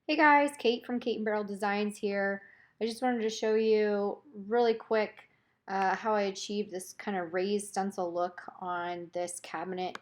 Hey guys, Kate from Kate&Barrel Designs here. I just wanted to show you really quick how I achieved this kind of raised stencil look on this cabinet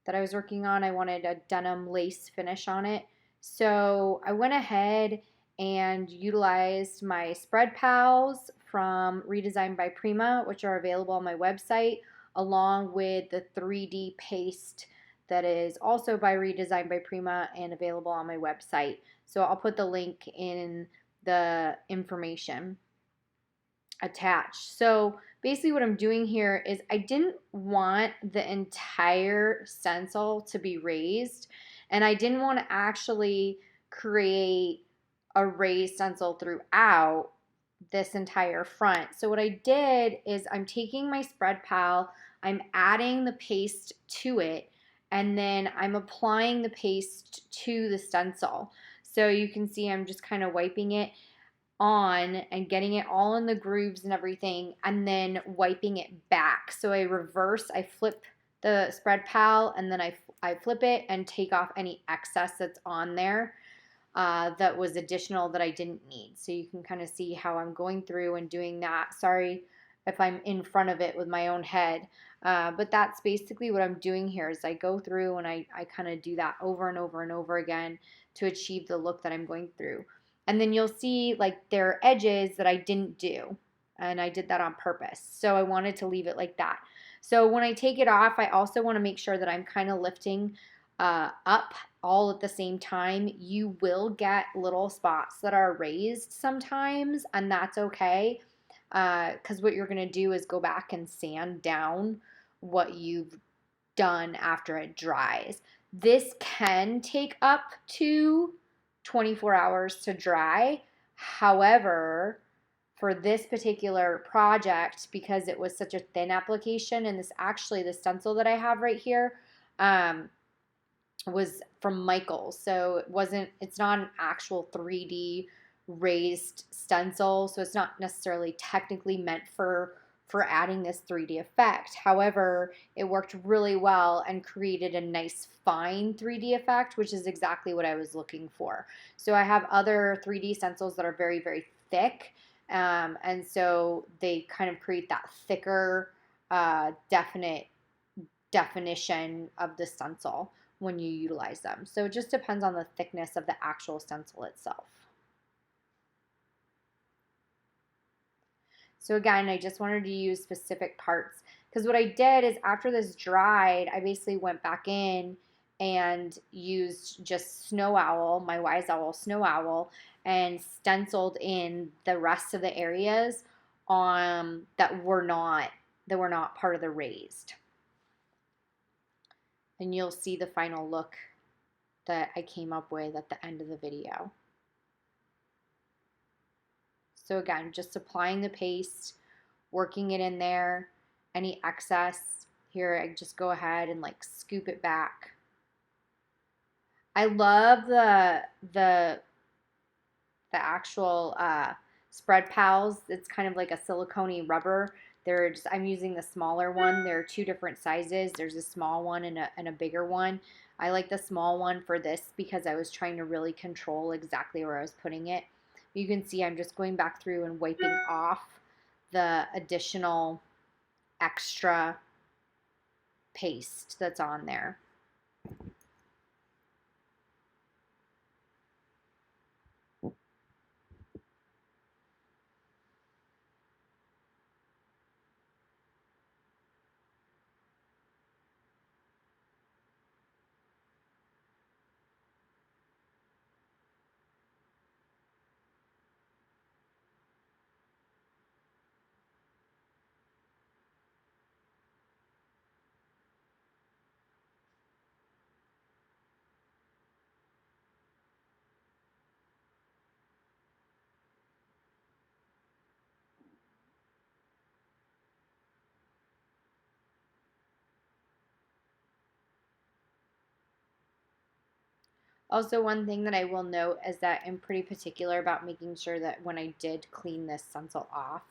that I was working on. I wanted a denim lace finish on it. So I went ahead and utilized my spread pals from Redesigned by Prima, which are available on my website, along with the 3D paste that is also by Redesigned by Prima and available on my website. So I'll put the link in the information attached. So basically what I'm doing here is I didn't want the entire stencil to be raised, and I didn't want to actually create a raised stencil throughout this entire front. So what I did is I'm taking my spread pal, I'm adding the paste to it, and then I'm applying the paste to the stencil. So you can see I'm just kind of wiping it on and getting it all in the grooves and everything, and then wiping it back. So I flip the spread pal, and then I flip it and take off any excess that's on there that was additional that I didn't need. So you can kind of see how I'm going through and doing that. Sorry if I'm in front of it with my own head. But that's basically what I'm doing here is I go through and I kind of do that over and over and over again to achieve the look that I'm going through. And then you'll see like there are edges that I didn't do, and I did that on purpose. So I wanted to leave it like that. So when I take it off, I also want to make sure that I'm kind of lifting up all at the same time. You will get little spots that are raised sometimes, and that's okay, because what you're going to do is go back and sand down what you've done after it dries. This can take up to 24 hours to dry. However, for this particular project, because it was such a thin application, and this actually, the stencil that I have right here was from Michaels. So it's not an actual 3D raised stencil. So it's not necessarily technically meant for adding this 3D effect. However, it worked really well and created a nice fine 3D effect, which is exactly what I was looking for. So I have other 3D stencils that are very, very thick. And so they kind of create that thicker, definite definition of the stencil when you utilize them. So it just depends on the thickness of the actual stencil itself. So again, I just wanted to use specific parts, because what I did is after this dried, I basically went back in and used just Snow Owl, my Wise Owl Snow Owl, and stenciled in the rest of the areas that were not part of the raised. And you'll see the final look that I came up with at the end of the video. So again, just applying the paste, working it in there, any excess, here I just go ahead and like scoop it back. I love the actual spread pals. It's kind of like a silicone rubber. I'm using the smaller one. There are two different sizes. There's a small one and a bigger one. I like the small one for this because I was trying to really control exactly where I was putting it. You can see I'm just going back through and wiping off the additional extra paste that's on there. Also, one thing that I will note is that I'm pretty particular about making sure that when I did clean this stencil off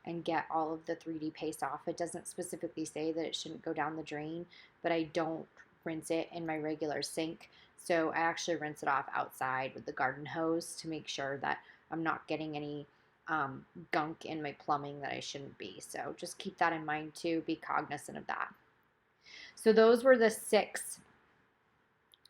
and get all of the 3D paste off, it doesn't specifically say that it shouldn't go down the drain, but I don't rinse it in my regular sink. So I actually rinse it off outside with the garden hose to make sure that I'm not getting any gunk in my plumbing that I shouldn't be. So just keep that in mind too. Be cognizant of that. So those were the 6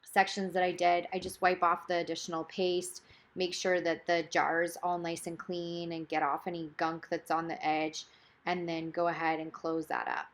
sections that I did. I just wipe off the additional paste, make sure that the jar is all nice and clean and get off any gunk that's on the edge, and then go ahead and close that up.